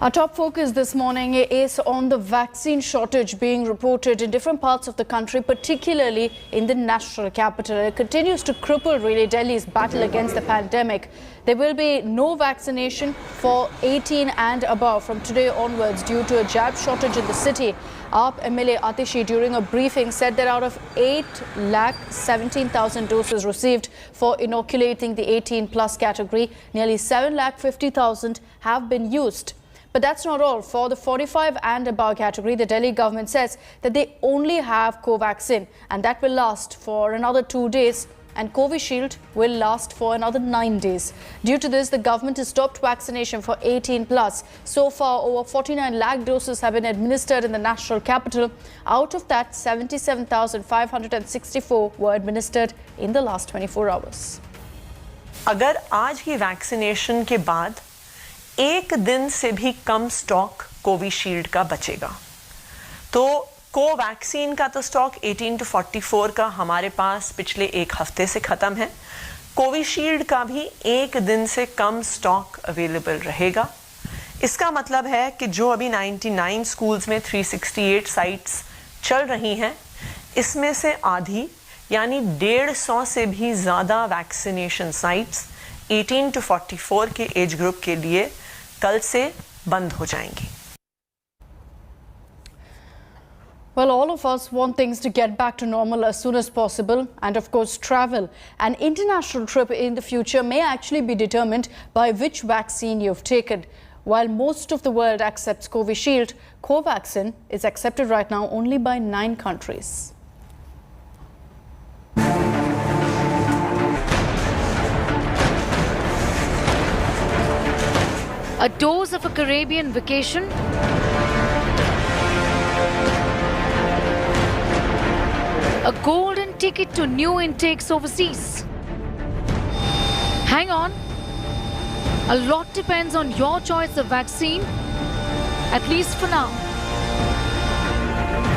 Our top focus this morning is on the vaccine shortage being reported in different parts of the country, particularly in the national capital. It continues to cripple really Delhi's battle against the pandemic. There will be no vaccination for 18 and above from today onwards due to a jab shortage in the city. AAP MLA Atishi, during a briefing, said that out of 8,17,000 doses received for inoculating the 18-plus category, nearly 7,50,000 have been used. But that's not all. For the 45 and above category, the Delhi government says that they only have Covaxin, and that will last for another 2 days, and Covishield will last for another 9 days. Due to this, the government has stopped vaccination for 18 plus. So far, over 49 lakh doses have been administered in the national capital. Out of that, 77,564 were administered in the last 24 hours. अगर आज की vaccination के बाद एक दिन से भी कम stock Covishield का बचेगा, तो कोवैक्सीन का तो स्टॉक 18 to 44 का हमारे पास पिछले एक हफ्ते से ख़त्म है। कोविशील्ड का भी एक दिन से कम स्टॉक अवेलेबल रहेगा। इसका मतलब है कि जो अभी 99 स्कूल्स में 368 साइट्स चल रही हैं, इसमें से आधी यानी 150 से भी ज़्यादा वैक्सीनेशन साइट्स 18 to 44 के एज ग्रुप के लिए कल से बंद हो जाएंगी। Well, all of us want things to get back to normal as soon as possible, and of course travel. An international trip in the future may actually be determined by which vaccine you've taken. While most of the world accepts Covishield, Covaxin is accepted right now only by 9 countries. A dose of a Caribbean vacation, a golden ticket to new intakes overseas. Hang on, a lot depends on your choice of vaccine, at least for now.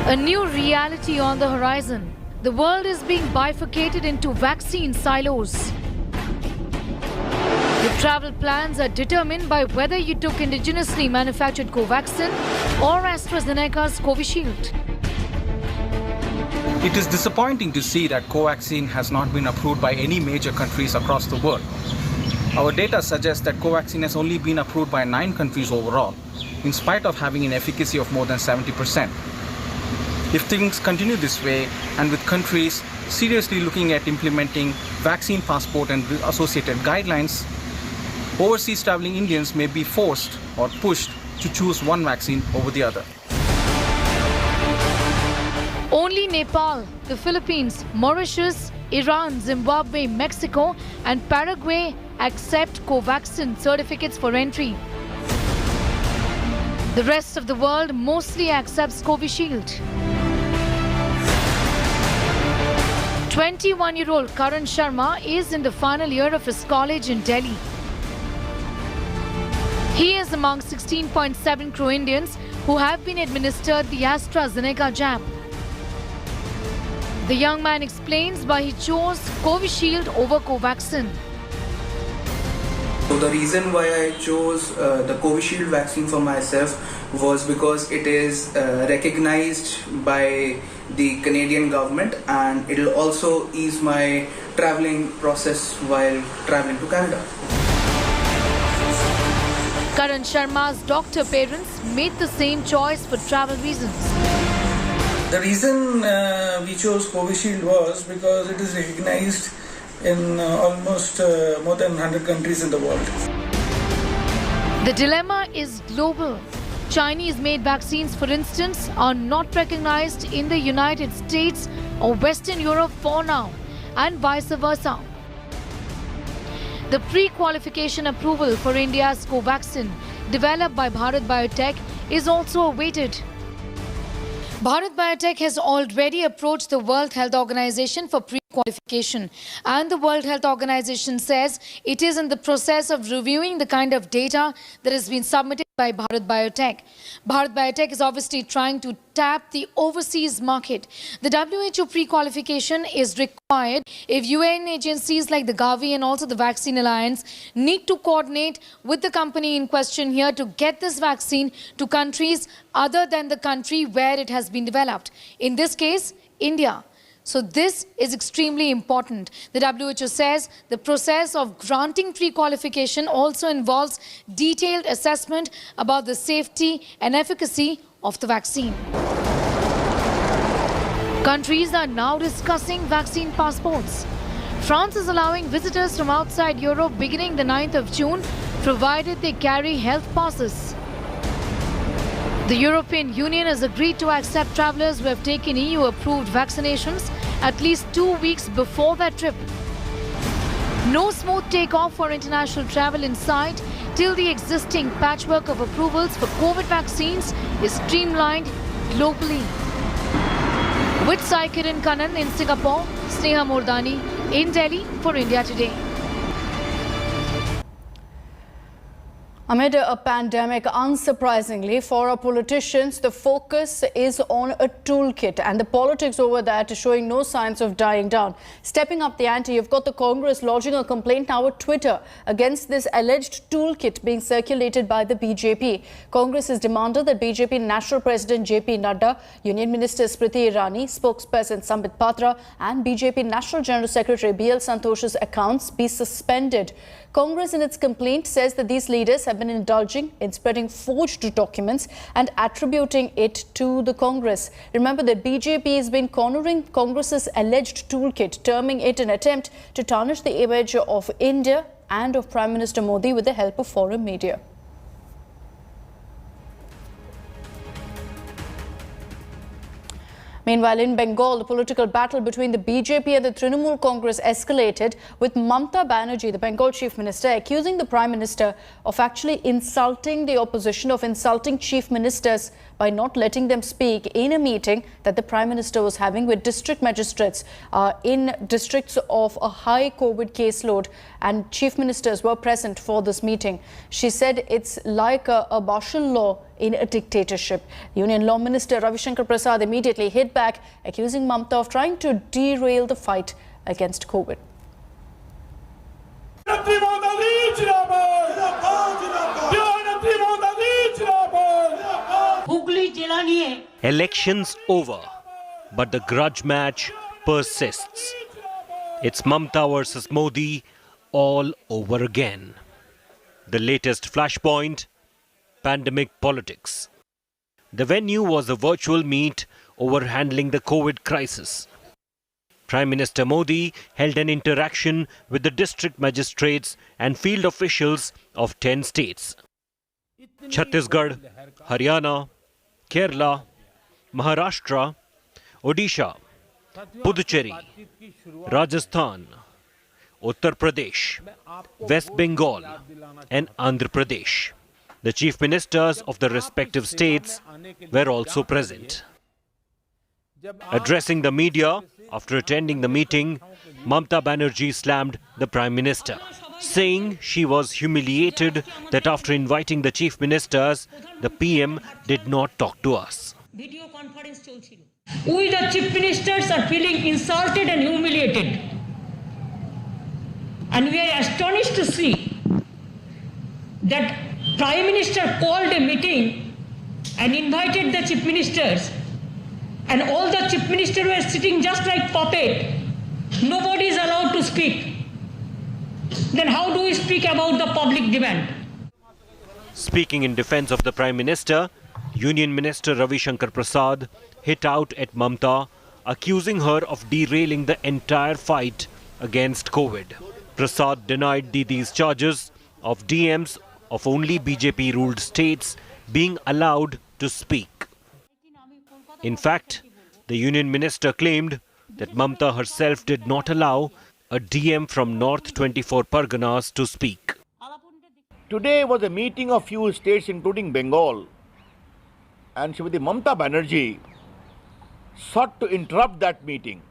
A new reality on the horizon. The world is being bifurcated into vaccine silos. Your travel plans are determined by whether you took indigenously manufactured Covaxin or AstraZeneca's Covishield. It is disappointing to see that Covaxin has not been approved by any major countries across the world. Our data suggests that Covaxin has only been approved by 9 countries overall, in spite of having an efficacy of more than 70%. If things continue this way, and with countries seriously looking at implementing vaccine passport and associated guidelines, overseas traveling Indians may be forced or pushed to choose one vaccine over the other. Only Nepal, the Philippines, Mauritius, Iran, Zimbabwe, Mexico and Paraguay accept Covaxin certificates for entry. The rest of the world mostly accepts Covishield. 21-year-old Karan Sharma is in the final year of his college in Delhi. He is among 16.7 crore Indians who have been administered the AstraZeneca jab. The young man explains why he chose Covishield over Covaxin. So the reason why I chose the Covishield vaccine for myself was because it is recognized by the Canadian government, and it will also ease my traveling process while traveling to Canada. Karan Sharma's doctor parents made the same choice for travel reasons. The reason we chose Covishield was because it is recognized in almost more than 100 countries in the world. The dilemma is global. Chinese-made vaccines, for instance, are not recognized in the United States or Western Europe for now, and vice versa. The pre-qualification approval for India's Covaxin, developed by Bharat Biotech, is also awaited. Bharat Biotech has already approached the World Health Organization for qualification. And the World Health Organization says it is in the process of reviewing the kind of data that has been submitted by Bharat Biotech. Bharat Biotech is obviously trying to tap the overseas market. The WHO pre-qualification is required if UN agencies like the Gavi and also the Vaccine Alliance need to coordinate with the company in question here to get this vaccine to countries other than the country where it has been developed. In this case, India. So this is extremely important. The WHO says the process of granting pre-qualification also involves detailed assessment about the safety and efficacy of the vaccine. Countries are now discussing vaccine passports. France is allowing visitors from outside Europe beginning the 9th of June, provided they carry health passes. The European Union has agreed to accept travellers who have taken EU-approved vaccinations at least 2 weeks before their trip. No smooth takeoff for international travel in sight till the existing patchwork of approvals for COVID vaccines is streamlined globally. With Sai Kiran Kannan in Singapore, Sneha Mordani in Delhi for India Today. Amid a pandemic, unsurprisingly, for our politicians, the focus is on a toolkit, and the politics over that is showing no signs of dying down. Stepping up the ante, you've got the Congress lodging a complaint now at Twitter against this alleged toolkit being circulated by the BJP. Congress has demanded that BJP National President JP Nadda, Union Minister Smriti Irani, spokesperson Sambit Patra and BJP National General Secretary BL Santosh's accounts be suspended. Congress in its complaint says that these leaders have been indulging in spreading forged documents and attributing it to the Congress. Remember that BJP has been cornering Congress's alleged toolkit, terming it an attempt to tarnish the image of India and of Prime Minister Modi with the help of foreign media. Meanwhile, in Bengal, the political battle between the BJP and the Trinamool Congress escalated, with Mamata Banerjee, the Bengal Chief Minister, accusing the Prime Minister of actually insulting the opposition, of insulting Chief Ministers by not letting them speak in a meeting that the Prime Minister was having with district magistrates in districts of a high COVID caseload, and Chief Ministers were present for this meeting. She said it's like a martial law in a dictatorship. Union Law Minister Ravi Shankar Prasad immediately hit back, accusing Mamata of trying to derail the fight against COVID. Elections over, but the grudge match persists. It's Mamata versus Modi all over again. The latest flashpoint: pandemic politics. The venue was a virtual meet over handling the COVID crisis. Prime Minister Modi held an interaction with the district magistrates and field officials of 10 states. Chhattisgarh, Haryana, Kerala, Maharashtra, Odisha, Puducherry, Rajasthan, Uttar Pradesh, West Bengal and Andhra Pradesh. The chief ministers of the respective states were also present. Addressing the media after attending the meeting, Mamata Banerjee slammed the Prime Minister, saying she was humiliated that after inviting the chief ministers, the PM did not talk to us. We, the chief ministers, are feeling insulted and humiliated. And we are astonished to see that Prime Minister called a meeting and invited the chief ministers, and all the chief ministers were sitting just like puppet. Nobody is allowed to speak. Then how do we speak about the public demand? Speaking in defense of the Prime Minister, Union Minister Ravi Shankar Prasad hit out at Mamata, accusing her of derailing the entire fight against COVID. Prasad denied these charges of DMs of only BJP-ruled states being allowed to speak. In fact, the Union Minister claimed that Mamata herself did not allow a DM from North 24 Parganas to speak. Today was a meeting of few states including Bengal, and Srimati Mamata Banerjee sought to interrupt that meeting.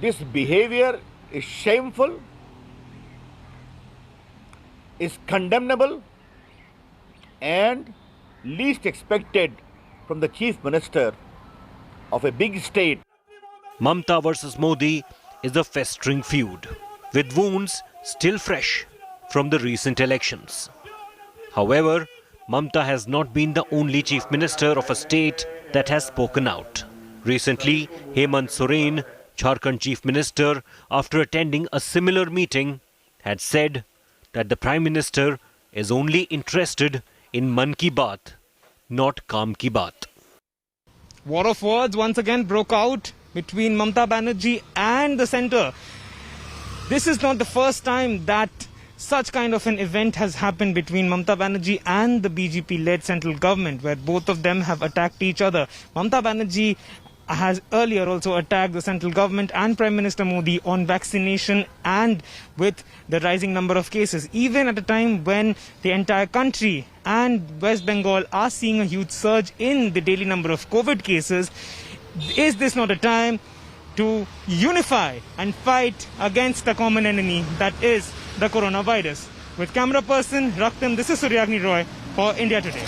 This behavior is shameful, is condemnable, and least expected from the Chief Minister of a big state. Mamta versus Modi is a festering feud, with wounds still fresh from the recent elections. However, Mamta has not been the only Chief Minister of a state that has spoken out. Recently, Hemant Soren, Jharkhand Chief Minister, after attending a similar meeting, had said that the Prime Minister is only interested in Man Ki Baat, not Kaam Ki Baat. War of words once again broke out between Mamta Banerjee and the centre. This is not the first time that such kind of an event has happened between Mamta Banerjee and the BJP-led central government, where both of them have attacked each other. Mamta Banerjee has earlier also attacked the central government and Prime Minister Modi on vaccination and with the rising number of cases, even at a time when the entire country and West Bengal are seeing a huge surge in the daily number of COVID cases. Is this not a time to unify and fight against the common enemy that is the coronavirus? With camera person Raktam, this is Suryagni Roy for India Today.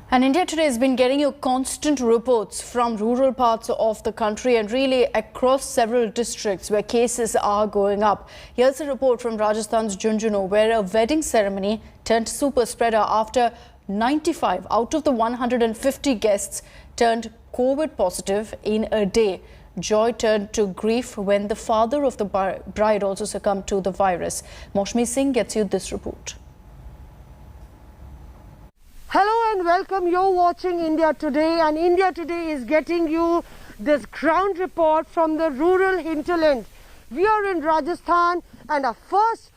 And India Today has been getting you constant reports from rural parts of the country and really across several districts where cases are going up. Here's a report from Rajasthan's Jhunjhunu, where a wedding ceremony turned super spreader after 95 out of the 150 guests turned COVID positive in a day. Joy turned to grief when the father of the bride also succumbed to the virus. Moshmi Singh gets you this report. Hello and welcome. You're watching India Today, and India Today is getting you this ground report from the rural hinterland. We are in Rajasthan and our first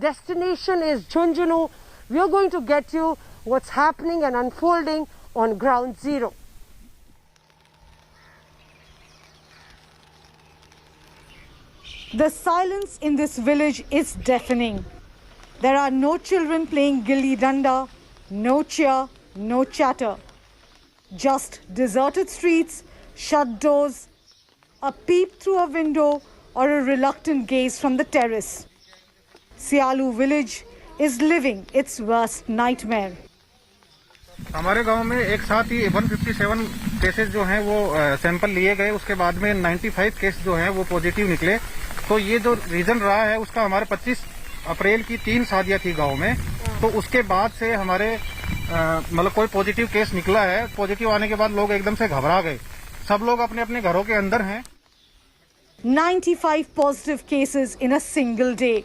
destination is Jhunjhunu. We are going to get you what's happening and unfolding on ground zero. The silence in this village is deafening. There are no children playing gilli danda, no cheer, no chatter. Just deserted streets, shut doors, a peep through a window or a reluctant gaze from the terrace. Sialu village is living its worst nightmare. हमारे गांव में एक साथ ही 157 cases जो हैं वो sample लिए गए, उसके बाद में 95 केस जो हैं वो पॉजिटिव निकले। तो ये जो रीजन रहा है उसका हमारे 25 अप्रैल की 3 शादियां थी गांव में, तो उसके बाद से हमारे मतलब कोई पॉजिटिव केस निकला है। पॉजिटिव आने के बाद लोग एकदम से घबरा गए, सब लोग अपने अपने घरों के अंदर हैं। 95 positive cases in a single day.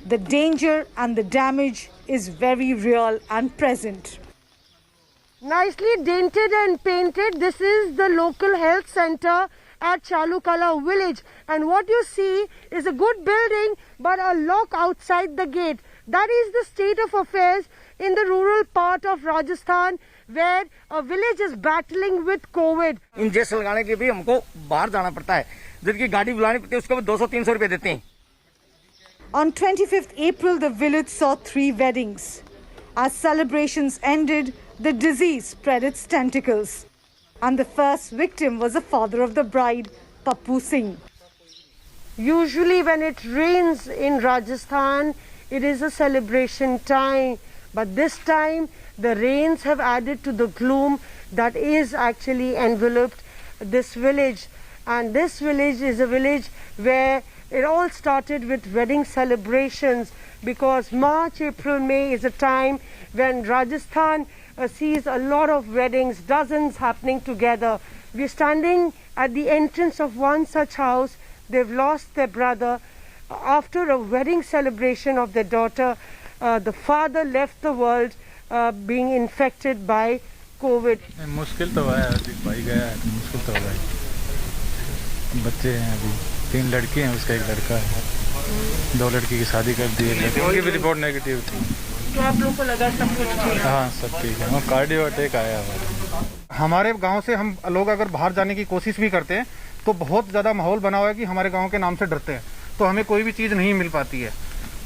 The danger and the damage is very real and present. Nicely dented and painted, this is the local health center at Chalukala village, and what you see is a good building but a lock outside the gate. That is the state of affairs in the rural part of Rajasthan, where a village is battling with COVID. Injection लगाने के भी हमको बाहर जाना पड़ता है, जिनकी गाड़ी बुलानी पड़ती है उसको 200-300 रुपए देते हैं। On 25th April, the village saw 3 weddings. As celebrations ended, the disease spread its tentacles. And the first victim was the father of the bride, Pappu Singh. Usually when it rains in Rajasthan, it is a celebration time. But this time, the rains have added to the gloom that is actually enveloped this village. And this village is a village where it all started with wedding celebrations, because March, April, May is a time when Rajasthan sees a lot of weddings, dozens happening together. We're standing at the entrance of one such house. They've lost their brother. After a wedding celebration of their daughter, the father left the world being infected by COVID. मुश्किल तो है, भाई गया है, मुश्किल तो है। बच्चे हैं अभी, 3 लड़के हैं, उसका 1 लड़का है, 2 लड़की की शादी कर दी है, उनकी भी रिपोर्ट नेगेटिव थी। तो आप लोग को लगा सब कुछ ठीक है? हाँ, सब ठीक है। कार्डियो अटैक आया हमारे गांव से हम लोग अगर बाहर जाने की कोशिश भी करते हैं तो बहुत ज़्यादा माहौल बना हुआ है कि हमारे गांव के नाम से डरते हैं, तो हमें कोई भी चीज़ नहीं मिल पाती है।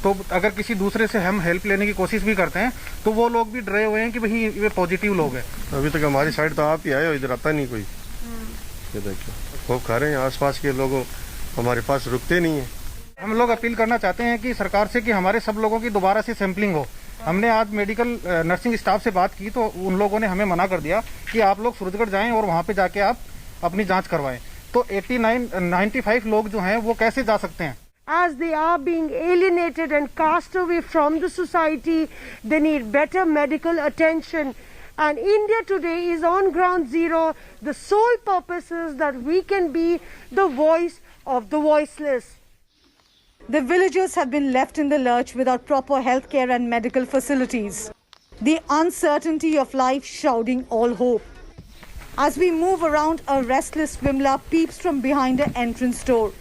तो अगर किसी दूसरे से हम हेल्प लेने की कोशिश भी करते हैं तो वो लोग भी डरे हुए हैं कि भाई ये पॉजिटिव लोग हैं। अभी तक हमारी साइड तो आप ही आए हो, इधर आता नहीं कोई। ये देखिए खूब खा रहे हैं, आसपास के लोग हमारे पास रुकते नहीं हैं। हम लोग अपील करना चाहते हैं कि सरकार से कि हमारे सब लोगों की दोबारा से सैंपलिंग हो। हमने आज मेडिकल नर्सिंग स्टाफ से बात की तो उन लोगों ने हमें मना कर दिया कि आप लोग सूरजगढ़ जाएं और वहाँ पे जाके आप अपनी जांच करवाएं। तो 95 लोग जो हैं वो कैसे जा सकते हैं? As they are being alienated and cast away from the society, they need better medical attention. And India today is on ground zero. The sole purpose is that we can be the voice of the voiceless. The villagers have been left in the lurch without proper healthcare and medical facilities. The uncertainty of life shrouding all hope. As we move around, a restless Vimla peeps from behind her entrance door.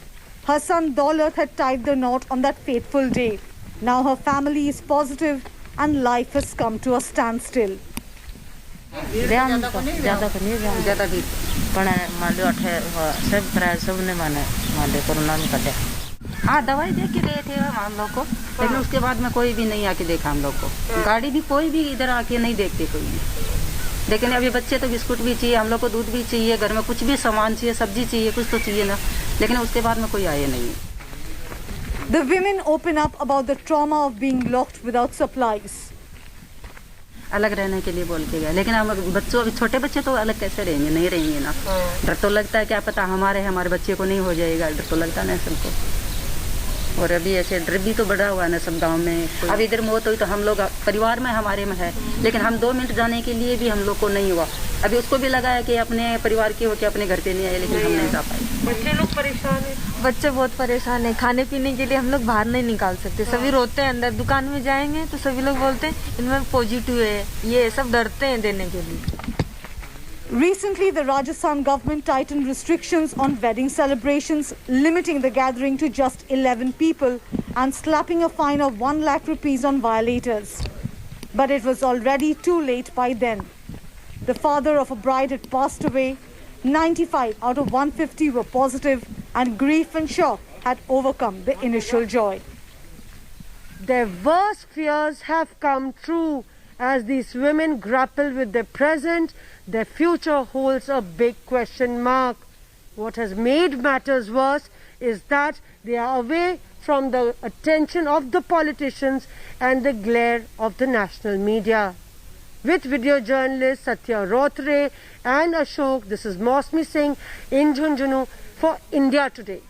Her son Daulat had tied the knot on that fateful day. Now her family is positive and life has come to a standstill. ज़्यादा भी पढ़ा मान लो सब कराया सब ने माने corona में कटे। हाँ दवाई दे के गए थे हम लोग को, लेकिन उसके बाद में कोई भी नहीं आके देखा हम लोग को। गाड़ी भी कोई भी इधर आके नहीं देखते कोई भी। लेकिन अभी बच्चे तो बिस्कुट भी चाहिए, हम लोग को दूध भी चाहिए, घर में कुछ भी सामान चाहिए, सब्जी चाहिए, कुछ तो चाहिए ना। लेकिन उसके बाद में कोई आए नहीं। The women open up about the trauma of being locked without supplies. अलग रहने के लिए बोल के गया, लेकिन हम बच्चों अभी छोटे बच्चे तो अलग कैसे रहेंगे? नहीं रहेंगे ना। डर तो लगता है, क्या पता हमारे बच्चे को नहीं हो जाएगा, डर तो लगता है सबको। और अभी ऐसे डर भी तो बढ़ा हुआ है ना सब गांव में। अभी इधर मौत हुई तो हम लोग परिवार में हमारे में है, लेकिन हम 2 मिनट जाने के लिए भी हम लोग को नहीं हुआ। अभी उसको भी लगा है कि अपने परिवार के होके अपने घर पे नहीं आए, लेकिन हम नहीं जा पाए। बच्चे लोग परेशान है, बच्चे बहुत परेशान है। खाने पीने के लिए हम लोग बाहर नहीं निकाल सकते, सभी रोते हैं। अंदर दुकान में जाएंगे तो सभी लोग बोलते हैं इनमें पॉजिटिव है, ये सब डरते हैं देने के लिए। Recently, the Rajasthan government tightened restrictions on wedding celebrations, limiting the gathering to just 11 people and slapping a fine of 1 lakh rupees on violators. But it was already too late by then. The father of a bride had passed away, 95 out of 150 were positive, and grief and shock had overcome the initial joy. Their worst fears have come true. As these women grapple with their present, their future holds a big question mark. What has made matters worse is that they are away from the attention of the politicians and the glare of the national media. With video journalists Satya Rotre and Ashok, this is Mosmi Singh in Jhunjhunu for India Today.